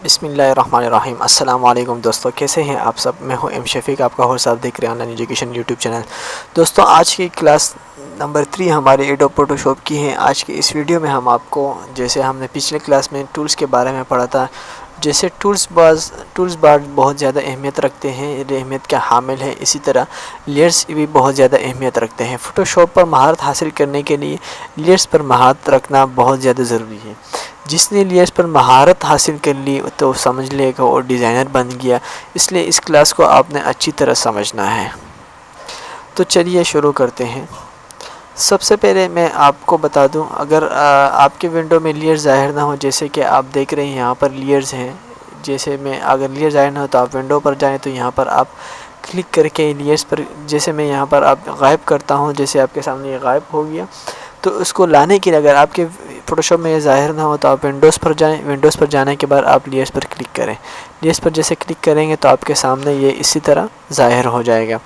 بسم اللہ الرحمن الرحیم۔ السلام علیکم دوستو، کیسے ہیں آپ سب؟ میں ہوں ایم شفیق، آپ کا ہوسٹ صاحب دیکھ رہے ہیں on line education YouTube channel. دوستو، آج کی کلاس نمبر 3 ہمارے ایڈوب فوٹو شاپ کی ہے۔ آج کی اس ویڈیو میں ہم آپ کو، جیسے ہم نے پچھلے کلاس میں ٹولز کے بارے میں پڑھا تھا، جیسے ٹولز بار بہت زیادہ اہمیت رکھتے ہیں، اہمیت کا حامل ہے، اسی طرح لیئرز بھی بہت زیادہ اہمیت رکھتے ہیں۔ فوٹو شاپ پر مہارت حاصل کرنے کے لیے لیئرز پر مہارت رکھنا بہت زیادہ ضروری ہے۔ جس نے لیئرز پر مہارت حاصل کر لی تو سمجھ لے گا وہ ڈیزائنر بن گیا، اس لیے اس کلاس کو آپ نے اچھی طرح سمجھنا ہے۔ تو چلیے شروع کرتے ہیں۔ سب سے پہلے میں آپ کو بتا دوں، اگر آپ کے ونڈو میں لیئر ظاہر نہ ہو، جیسے کہ آپ دیکھ رہے ہیں یہاں پر لیئرز ہیں، جیسے میں اگر لیئر ظاہر نہ ہو تو آپ ونڈو پر جائیں تو یہاں پر آپ کلک کر کے لیئرز پر، جیسے میں یہاں پر آپ غائب کرتا ہوں، جیسے آپ کے سامنے یہ غائب ہو گیا، تو اس کو لانے کے لیے اگر آپ کے فوٹو شاپ میں یہ ظاہر نہ ہو تو آپ ونڈوز پر جائیں، ونڈوز پر جانے کے بعد آپ لیئرز پر کلک کریں۔ لیئرز پر جیسے کلک کریں گے تو آپ کے سامنے یہ اسی طرح ظاہر ہو جائے گا۔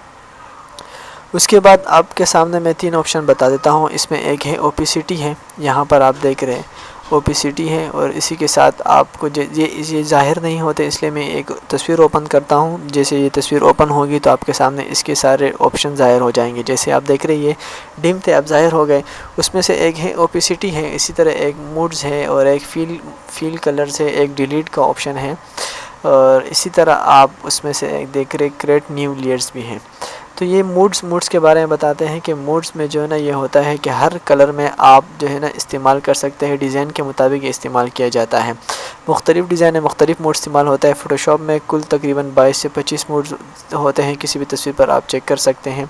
اس کے بعد آپ کے سامنے میں 3 آپشن بتا دیتا ہوں۔ اس میں ایک ہے اوپیسٹی ہے، یہاں پر آپ دیکھ رہے ہیں اوپیسٹی ہے، اور اسی کے ساتھ آپ کو یہ ظاہر نہیں ہوتے، اس لیے میں ایک تصویر اوپن کرتا ہوں۔ جیسے یہ تصویر اوپن ہوگی تو آپ کے سامنے اس کے سارے آپشن ظاہر ہو جائیں گے، جیسے آپ دیکھ رہے ہیں یہ ڈم تھے اب ظاہر ہو گئے۔ اس میں سے ایک ہے اوپیسٹی ہے، اسی طرح ایک موڈز ہے، اور ایک فیل کلرز ہے، ایک ڈیلیٹ کا آپشن ہے، اور اسی طرح آپ اس میں سے ایک دیکھ رہے کریٹ نیو لیئرز بھی ہیں۔ تو یہ موڈز کے بارے میں بتاتے ہیں کہ موڈز میں جو ہے نا یہ ہوتا ہے کہ ہر کلر میں آپ جو ہے نا استعمال کر سکتے ہیں، ڈیزائن کے مطابق استعمال کیا جاتا ہے۔ مختلف ڈیزائن میں مختلف موڈ استعمال ہوتا ہے۔ فوٹو شاپ میں کل تقریباً 22 سے 25 موڈز ہوتے ہیں، کسی بھی تصویر پر آپ چیک کر سکتے ہیں۔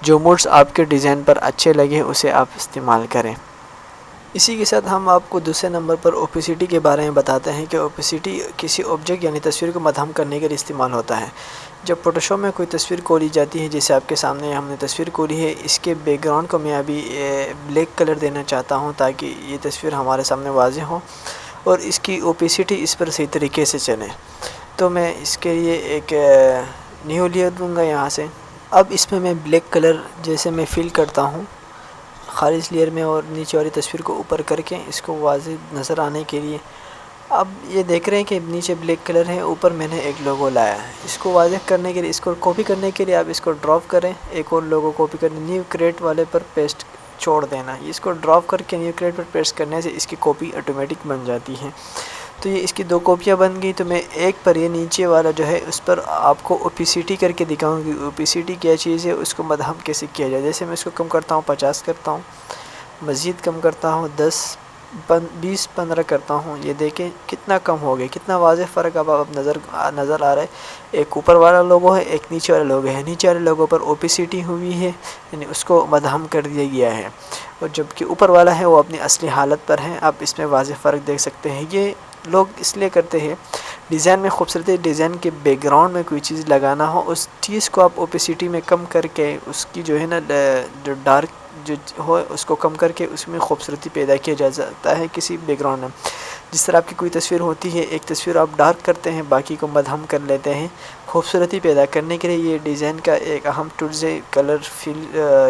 جو موڈز آپ کے ڈیزائن پر اچھے لگے اسے آپ استعمال کریں۔ اسی کے ساتھ ہم آپ کو دوسرے نمبر پر اوپیسٹی کے بارے میں بتاتے ہیں کہ اوپیسٹی کسی آبجیکٹ یعنی تصویر کو مدھم کرنے کے لیے استعمال ہوتا ہے۔ جب فوٹو شاپ میں کوئی تصویر کھولی جاتی ہے، جیسے آپ کے سامنے ہم نے تصویر کھولی ہے، اس کے بیک گراؤنڈ کو میں ابھی بلیک کلر دینا چاہتا ہوں تاکہ یہ تصویر ہمارے سامنے واضح ہو اور اس کی اوپیسٹی اس پر صحیح طریقے سے چلے۔ تو میں اس کے لیے ایک نیو لیئر دوں گا یہاں سے۔ اب اس میں بلیک کلر جیسے میں فل کرتا ہوں خالص لیئر میں، اور نیچے والی تصویر کو اوپر کر کے اس کو واضح نظر آنے کے لیے۔ اب یہ دیکھ رہے ہیں کہ نیچے بلیک کلر ہے، اوپر میں نے ایک لوگو لایا ہے۔ اس کو واضح کرنے کے لیے، اس کو کاپی کرنے کے لیے آپ اس کو ڈراپ کریں، ایک اور لوگو کاپی کریں، نیو کریٹ والے پر پیسٹ چھوڑ دینا۔ اس کو ڈراپ کر کے نیو کریٹ پر پیسٹ کرنے سے اس کی کاپی آٹومیٹک بن جاتی ہے۔ تو یہ اس کی 2 کاپیاں بن گئی۔ تو میں ایک پر یہ نیچے والا جو ہے اس پر آپ کو اوپیسٹی کر کے دکھاؤں گی۔ اوپیسٹی کیا چیز ہے، اس کو مدھم کیسے کیا جائے۔ جیسے میں اس کو کم کرتا ہوں، 50 کرتا ہوں، مزید کم کرتا ہوں، 10 20 15 کرتا ہوں۔ یہ دیکھیں کتنا کم ہو گیا، کتنا واضح فرق اب نظر آ رہا ہے۔ ایک اوپر والا لوگو ہے، ایک نیچے والا لوگو ہے۔ نیچے والے لوگو پر اوپیسٹی ہوئی ہے، یعنی اس کو مدھم کر دیا گیا ہے، اور جبکہ اوپر والا ہے وہ اپنی اصلی حالت پر ہے۔ آپ اس میں واضح فرق دیکھ سکتے ہیں۔ یہ لوگ اس لیے کرتے ہیں، ڈیزائن میں خوبصورتی، ڈیزائن کے بیک گراؤنڈ میں کوئی چیز لگانا ہو، اس چیز کو آپ اوپیسٹی میں کم کر کے اس کی جو ہے نا جو ڈارک جو ہو اس کو کم کر کے اس میں خوبصورتی پیدا کیا جا سکتا ہے کسی بیک گراؤنڈ میں۔ جس طرح آپ کی کوئی تصویر ہوتی ہے، ایک تصویر آپ ڈارک کرتے ہیں، باقی کو مدھم کر لیتے ہیں۔ خوبصورتی پیدا کرنے کے لیے یہ ڈیزائن کا ایک اہم ٹولز ہے، کلر فل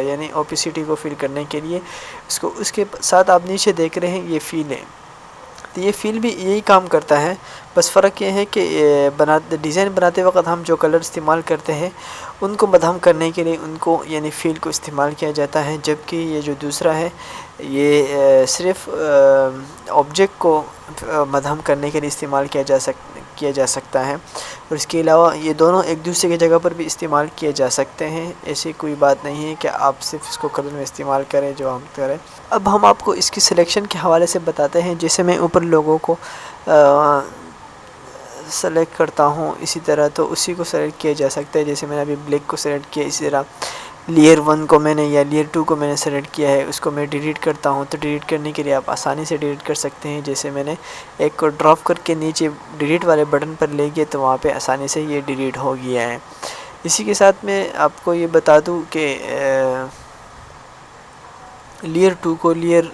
یعنی اوپیسٹی کو فل کرنے کے لیے۔ اس کے ساتھ آپ نیچے دیکھ رہے ہیں یہ فیل ہے، تو یہ فیل بھی یہی کام کرتا ہے، بس فرق یہ ہے کہ ڈیزائن بناتے وقت ہم جو کلر استعمال کرتے ہیں ان کو مدھم کرنے کے لیے ان کو یعنی فیل کو استعمال کیا جاتا ہے، جبکہ یہ جو دوسرا ہے یہ صرف آبجیکٹ کو مدھم کرنے کے لیے استعمال کیا جا سکتا ہے، اور اس کے علاوہ یہ دونوں ایک دوسرے کی جگہ پر بھی استعمال کیے جا سکتے ہیں۔ ایسی کوئی بات نہیں ہے کہ آپ صرف اس کو کلر میں استعمال کریں جو ہم کریں۔ اب ہم آپ کو اس کی سلیکشن کے حوالے سے بتاتے ہیں۔ جیسے میں اوپر لوگوں کو سلیکٹ کرتا ہوں، اسی طرح تو اسی کو سلیکٹ کیا جا سکتا ہے۔ جیسے میں نے ابھی بلیک کو سلیکٹ کیا، اسی طرح لیئر 1 کو میں نے یا لیئر 2 کو میں نے سلیکٹ کیا ہے، اس کو میں ڈیلیٹ کرتا ہوں۔ تو ڈیلیٹ کرنے کے لیے آپ آسانی سے ڈیلیٹ کر سکتے ہیں۔ جیسے میں نے ایک کو ڈراپ کر کے نیچے ڈیلیٹ والے بٹن پر لے گیا تو وہاں پہ آسانی سے یہ ڈیلیٹ ہو گیا ہے۔ اسی کے ساتھ میں آپ کو یہ بتا دوں کہ لیئر 2 کو لیئر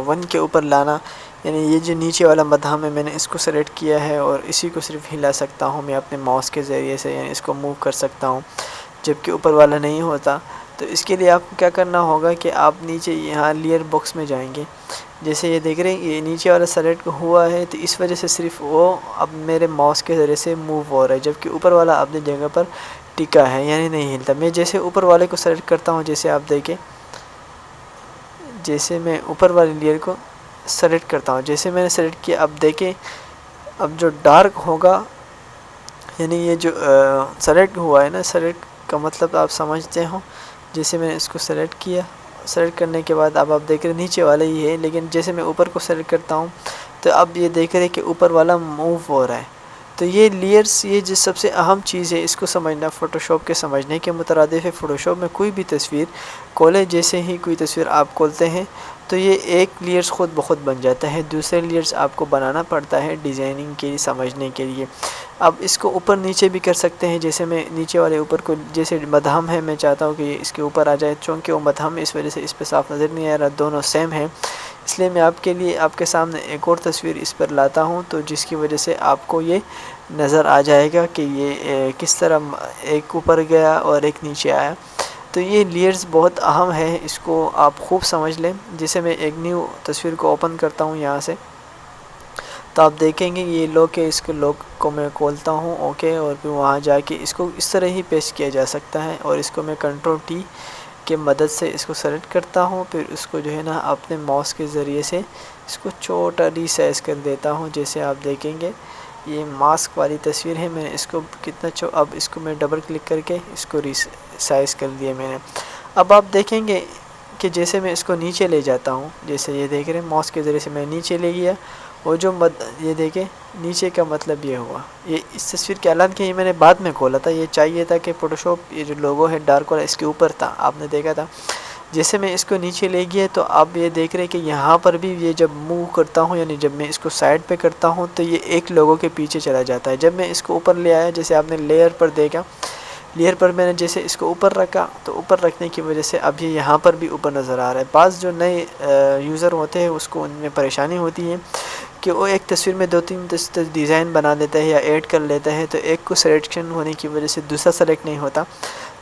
1 کے اوپر لانا، یعنی یہ جو نیچے والا مدھم ہے میں نے اس کو سلیکٹ کیا ہے اور اسی کو صرف ہلا سکتا ہوں میں اپنے ماؤس کے ذریعے سے، یعنی اس کو موو کر سکتا ہوں، جبکہ اوپر والا نہیں ہوتا۔ تو اس کے لیے آپ کو کیا کرنا ہوگا کہ آپ نیچے یہاں لیئر باکس میں جائیں گے. جیسے یہ دیکھ رہے ہیں یہ نیچے والا سلیکٹ ہوا ہے تو اس وجہ سے صرف وہ اب میرے ماؤس کے ذریعے سے موو ہو رہا ہے، جبکہ اوپر والا اپنی جگہ پر ٹکا ہے یعنی نہیں ہلتا. میں جیسے اوپر والے کو سلیکٹ کرتا ہوں، جیسے آپ دیکھیں، جیسے میں اوپر والے لیئر کو سلیکٹ کرتا ہوں، جیسے میں نے سلیکٹ کیا، اب دیکھیں اب جو ڈارک ہوگا یعنی یہ جو سلیکٹ ہوا ہے نا، سلیکٹ کا مطلب آپ سمجھتے ہو. جیسے میں نے اس کو سلیکٹ کیا، سلیکٹ کرنے کے بعد اب آپ دیکھ رہے ہیں نیچے والا ہی ہے، لیکن جیسے میں اوپر کو سلیکٹ کرتا ہوں تو اب یہ دیکھ رہے ہیں کہ اوپر والا موو ہو رہا ہے. تو یہ لیئرس، یہ جو سب سے اہم چیز ہے، اس کو سمجھنا فوٹو شاپ کے سمجھنے کے مترادف ہے. فوٹو شاپ میں کوئی بھی تصویر کھولے، جیسے ہی کوئی تصویر آپ کھولتے ہیں تو یہ ایک لیئرس خود بخود بن جاتا ہے، دوسرے لیئرس آپ کو بنانا پڑتا ہے ڈیزائننگ کے لیے، سمجھنے کے لیے. اب اس کو اوپر نیچے بھی کر سکتے ہیں، جیسے میں نیچے والے اوپر کو، جیسے مدھم ہے، میں چاہتا ہوں کہ یہ اس کے اوپر آ جائے، چونکہ وہ مدھم ہے اس وجہ سے اس پہ صاف نظر نہیں آ رہا، دونوں سیم ہیں. اس لیے میں آپ کے لیے، آپ کے سامنے ایک اور تصویر اس پر لاتا ہوں، تو جس کی وجہ سے آپ کو یہ نظر آ جائے گا کہ یہ کس طرح ایک اوپر گیا اور ایک نیچے آیا. تو یہ لیئرز بہت اہم ہے، اس کو آپ خوب سمجھ لیں. جیسے میں ایک نیو تصویر کو اوپن کرتا ہوں یہاں سے، تو آپ دیکھیں گے یہ لوگ کہ اس کے لوگ کو میں کھولتا ہوں، اوکے، اور پھر وہاں جا کے اس کو اس طرح ہی پیسٹ کیا جا سکتا ہے. اور اس کو میں کنٹرول ٹی کے مدد سے اس کو سلیکٹ کرتا ہوں، پھر اس کو جو ہے نا اپنے ماؤس کے ذریعے سے اس کو چھوٹا ری سائز کر دیتا ہوں. جیسے آپ دیکھیں گے یہ ماسک والی تصویر ہے، میں نے اس کو کتنا اب اس کو میں ڈبل کلک کر کے اس کو ری سائز کر دیا میں نے. اب آپ دیکھیں گے کہ جیسے میں اس کو نیچے لے جاتا ہوں، جیسے یہ دیکھ رہے ہیں ماؤس کے ذریعے سے میں نیچے لے گیا، اور جو یہ دیکھیں نیچے کا مطلب یہ ہوا. یہ اس تصویر کے اعلان کے یہ میں نے بعد میں کھولا تھا، یہ چاہیے تھا کہ فوٹو شاپ یہ جو لوگو ہے ڈارک والا اس کے اوپر تھا، آپ نے دیکھا تھا. جیسے میں اس کو نیچے لے گیا تو آپ یہ دیکھ رہے ہیں کہ یہاں پر بھی یہ جب موو کرتا ہوں، یعنی جب میں اس کو سائڈ پہ کرتا ہوں تو یہ ایک لوگو کے پیچھے چلا جاتا ہے. جب میں اس کو اوپر لے آیا، جیسے آپ نے لیئر پر دیکھا، لیئر پر میں نے جیسے اس کو اوپر رکھا تو اوپر رکھنے کی وجہ سے اب یہ یہاں پر بھی اوپر نظر آ رہا ہے. بعض جو نئے یوزر ہوتے ہیں اس کو ان میں پریشانی ہوتی ہے کہ وہ ایک تصویر میں 2-3 ڈیزائن بنا لیتا ہے یا ایڈ کر لیتا ہے، تو ایک کو سلیکشن ہونے کی وجہ سے دوسرا سلیکٹ نہیں ہوتا.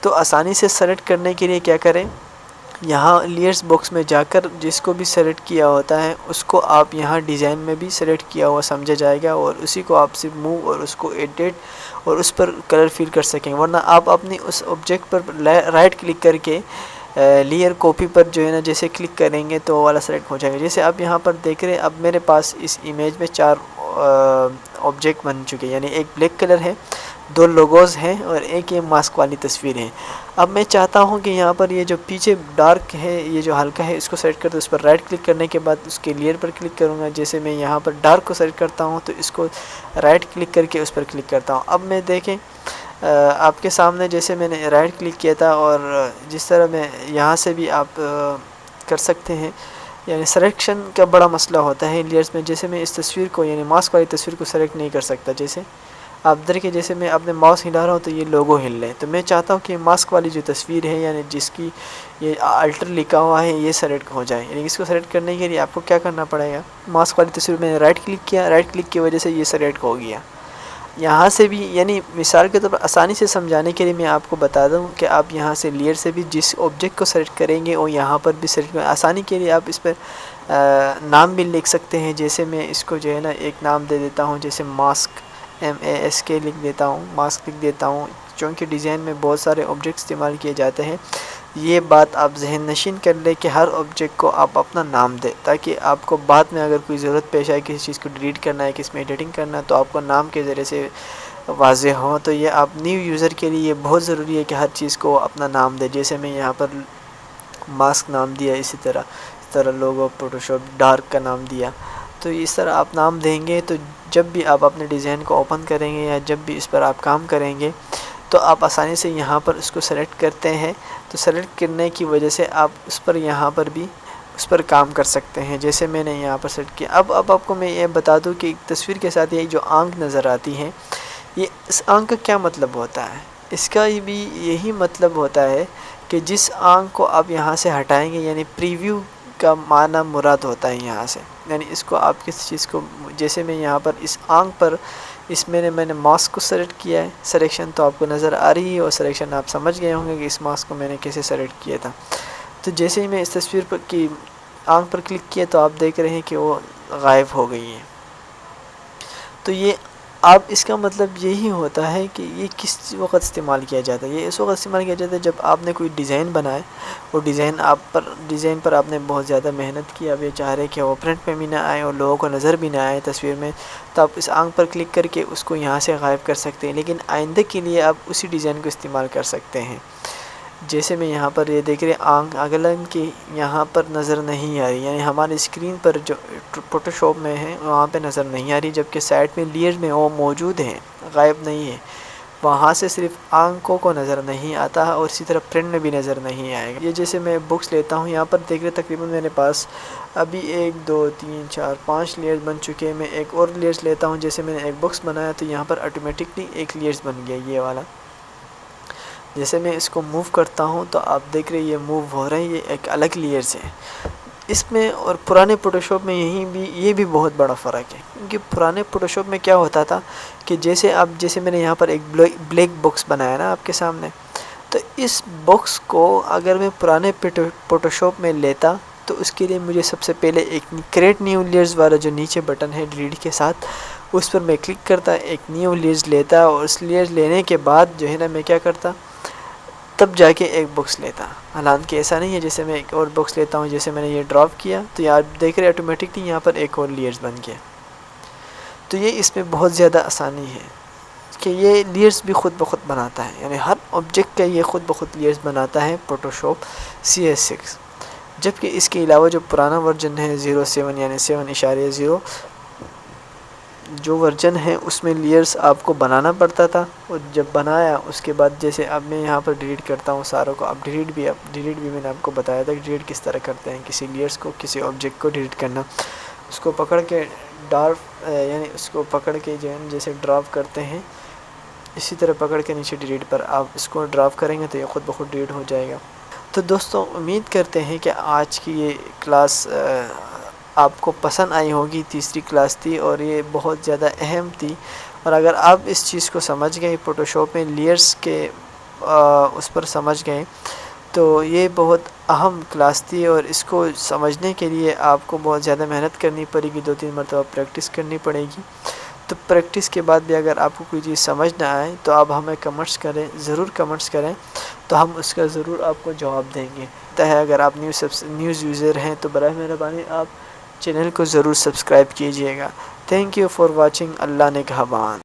تو آسانی سے سلیکٹ کرنے کے لیے کیا کریں، یہاں لیئرس باکس میں جا کر جس کو بھی سلیکٹ کیا ہوتا ہے اس کو آپ یہاں ڈیزائن میں بھی سلیکٹ کیا ہوا سمجھا جائے گا، اور اسی کو آپ صرف موو اور اس کو ایڈٹ اور اس پر کلر فل کر سکیں. ورنہ آپ اپنی اس آبجیکٹ پر رائٹ کلک کر کے لیئر کاپی پر جو ہے نا جیسے کلک کریں گے تو وہ والا سلیکٹ ہو جائے گا. جیسے آپ یہاں پر دیکھ رہے ہیں اب میرے پاس اس امیج میں 4 آبجیکٹ بن چکے، یعنی ایک بلیک کلر ہے، 2 لوگوز ہیں، اور ایک یہ ماسک والی تصویر ہے. اب میں چاہتا ہوں کہ یہاں پر یہ جو پیچھے ڈارک ہے، یہ جو ہلکا ہے، اس کو سیٹ کر دو. اس پر رائٹ کلک کرنے کے بعد اس کے لیئر پر کلک کروں گا. جیسے میں یہاں پر ڈارک کو سیٹ کرتا ہوں تو اس کو رائٹ کلک کر کے اس پر کلک کرتا ہوں. اب میں دیکھیں آپ کے سامنے جیسے میں نے رائٹ کلک کیا تھا، اور جس طرح میں یہاں سے بھی آپ کر سکتے ہیں. یعنی سلیکشن کا بڑا مسئلہ ہوتا ہے لیئرس میں. جیسے میں اس تصویر کو، یعنی ماسک والی تصویر کو سلیکٹ نہیں کر سکتا. جیسے آپ دیکھیں جیسے میں اپنے ماؤس ہلا رہا ہوں تو یہ لوگو ہل رہے ہیں، تو میں چاہتا ہوں کہ ماسک والی جو تصویر ہے، یعنی جس کی یہ الٹر لکھا ہوا ہے، یہ سلیکٹ ہو جائے. یعنی اس کو سلیکٹ کرنے کے لیے آپ کو کیا کرنا پڑے گا، ماسک والی تصویر میں نے رائٹ کلک کیا، رائٹ کلک کی وجہ سے یہ سلیکٹ ہو گیا. یہاں سے بھی، یعنی مثال کے طور پر آسانی سے سمجھانے کے لیے میں آپ کو بتا دوں کہ آپ یہاں سے لیئر سے بھی جس آبجیکٹ کو سلیکٹ کریں گے اور یہاں پر بھی سلیکٹ کریں. آسانی کے لیے آپ اس پر نام بھی لکھ سکتے ہیں. جیسے میں اس کو جو ہے نا ایک نام دے دیتا ہوں، جیسے ماسک، MASK لکھ دیتا ہوں، ماسک لکھ دیتا ہوں. چونکہ ڈیزائن میں بہت سارے آبجیکٹ استعمال کیے جاتے ہیں، یہ بات آپ ذہن نشین کر لیں کہ ہر آبجیکٹ کو آپ اپنا نام دیں، تاکہ آپ کو بعد میں اگر کوئی ضرورت پیش آئے، کسی چیز کو ڈیلیٹ کرنا ہے، کس میں ایڈیٹنگ کرنا ہے، تو آپ کو نام کے ذریعے سے واضح ہو. تو یہ آپ نیو یوزر کے لیے یہ بہت ضروری ہے کہ ہر چیز کو اپنا نام دے. جیسے میں یہاں پر ماسک نام دیا، اسی طرح لوگو فوٹو شاپ ڈارک کا نام دیا. تو اس طرح آپ نام دیں گے تو جب بھی آپ اپنے ڈیزائن کو اوپن کریں گے یا جب بھی اس پر آپ کام کریں گے تو آپ آسانی سے یہاں پر اس کو سلیکٹ کرتے ہیں. تو سلیکٹ کرنے کی وجہ سے آپ اس پر یہاں پر بھی اس پر کام کر سکتے ہیں. جیسے میں نے یہاں پر سلیکٹ کیا. اب آپ کو میں یہ بتا دوں کہ تصویر کے ساتھ یہ جو آنکھ نظر آتی ہیں، یہ اس آنکھ کا کیا مطلب ہوتا ہے. اس کا بھی یہی مطلب ہوتا ہے کہ جس آنکھ کو آپ یہاں سے ہٹائیں گے، یعنی پریویو کا معنی مراد ہوتا ہے یہاں سے. یعنی اس کو آپ کس چیز کو، جیسے میں یہاں پر اس آنکھ پر اس میں نے ماسک کو سلیکٹ کیا ہے، سلیکشن تو آپ کو نظر آ رہی ہے، اور سلیکشن آپ سمجھ گئے ہوں گے کہ اس ماسک کو میں نے کیسے سلیکٹ کیا تھا۔ تو جیسے ہی میں اس تصویر پر کی آنکھ پر کلک کیا تو آپ دیکھ رہے ہیں کہ وہ غائب ہو گئی ہے۔ تو یہ آپ اس کا مطلب یہی ہوتا ہے کہ یہ کس وقت استعمال کیا جاتا ہے، یہ اس وقت استعمال کیا جاتا ہے جب آپ نے کوئی ڈیزائن بنائے، وہ ڈیزائن پر آپ نے بہت زیادہ محنت کی، اب یہ چاہ رہے کہ وہ پرنٹ میں بھی نہ آئے اور لوگوں کو نظر بھی نہ آئے تصویر میں، تو آپ اس آنکھ پر کلک کر کے اس کو یہاں سے غائب کر سکتے ہیں، لیکن آئندہ کے لیے آپ اسی ڈیزائن کو استعمال کر سکتے ہیں۔ جیسے میں یہاں پر یہ دیکھ رہے آنکھ اگلن کی یہاں پر نظر نہیں آ رہی، یعنی ہماری اسکرین پر جو فوٹوشاپ میں ہے وہاں پہ نظر نہیں آ رہی، جبکہ سائڈ میں لیئر میں وہ موجود ہیں، غائب نہیں ہے، وہاں سے صرف آنکھوں کو نظر نہیں آتا اور اسی طرح پرنٹ میں بھی نظر نہیں آئے گا۔ یہ جیسے میں بکس لیتا ہوں، یہاں پر دیکھ رہے تقریباً میرے پاس ابھی 1 2 3 4 5 لیئرز بن چکے ہیں۔ میں ایک اور لیئرز لیتا ہوں، جیسے میں نے ایک بکس بنایا تو یہاں پر آٹومیٹکلی ایک لیئرز بن گیا یہ والا۔ جیسے میں اس کو موو کرتا ہوں تو آپ دیکھ رہے یہ موو ہو رہا ہے، یہ ایک الگ لیئرز ہے۔ اس میں اور پرانے فوٹوشاپ میں یہ بھی بہت بڑا فرق ہے، کیونکہ پرانے فوٹوشاپ میں کیا ہوتا تھا کہ جیسے میں نے یہاں پر ایک بلیک باکس بنایا نا آپ کے سامنے، تو اس باکس کو اگر میں پرانے فوٹوشاپ میں لیتا تو اس کے لیے مجھے سب سے پہلے ایک کریٹ نیو لیئرز والا جو نیچے بٹن ہے ڈیلیٹ کے ساتھ، اس پر میں کلک کرتا، ایک نیو لیئرز لیتا، اور اس لیئرز لینے کے بعد جو ہے نا میں کیا کرتا، تب جا کے ایک بکس لیتا۔ حالانکہ ایسا نہیں ہے، جیسے میں ایک اور بکس لیتا ہوں، جیسے میں نے یہ ڈراپ کیا تو یہاں دیکھ رہے آٹومیٹکلی یہاں پر ایک اور لیئرز بن گیا۔ تو یہ اس میں بہت زیادہ آسانی ہے کہ یہ لیئرز بھی خود بخود بناتا ہے، یعنی ہر آبجیکٹ کا یہ خود بخود لیئرز بناتا ہے فوٹوشاپ CS6۔ جبکہ اس کے علاوہ جو پرانا ورژن ہے 07 یعنی 7.0 جو ورژن ہے اس میں لیئرز آپ کو بنانا پڑتا تھا، اور جب بنایا اس کے بعد جیسے اب میں یہاں پر ڈیلیٹ کرتا ہوں ساروں کو، اب ڈیلیٹ بھی میں نے آپ کو بتایا تھا کہ ڈیلیٹ کس طرح کرتے ہیں، کسی لیئرز کو، کسی آبجیکٹ کو ڈیلیٹ کرنا، اس کو پکڑ کے یعنی اس کو پکڑ کے جو ہے جیسے ڈراپ کرتے ہیں اسی طرح پکڑ کے نیچے ڈیلیٹ پر آپ اس کو ڈراپ کریں گے تو یہ خود بخود ڈیلیٹ ہو جائے گا۔ تو دوستوں امید کرتے ہیں کہ آج کی یہ کلاس آپ کو پسند آئی ہوگی، تیسری کلاس تھی اور یہ بہت زیادہ اہم تھی، اور اگر آپ اس چیز کو سمجھ گئے فوٹوشاپ میں لیئرز کے اس پر سمجھ گئے تو یہ بہت اہم کلاس تھی، اور اس کو سمجھنے کے لیے آپ کو بہت زیادہ محنت کرنی پڑے گی، 2-3 مرتبہ پریکٹس کرنی پڑے گی۔ تو پریکٹس کے بعد بھی اگر آپ کو کوئی چیز سمجھ نہ آئے تو آپ ہمیں کمنٹس کریں، ضرور کمنٹس کریں، تو ہم اس کا ضرور آپ کو جواب دیں گے۔ اگر آپ نیوز یوزر ہیں تو برائے مہربانی آپ چینل کو ضرور سبسکرائب کیجئے گا۔ Thank you for watching. اللہ نگہبان۔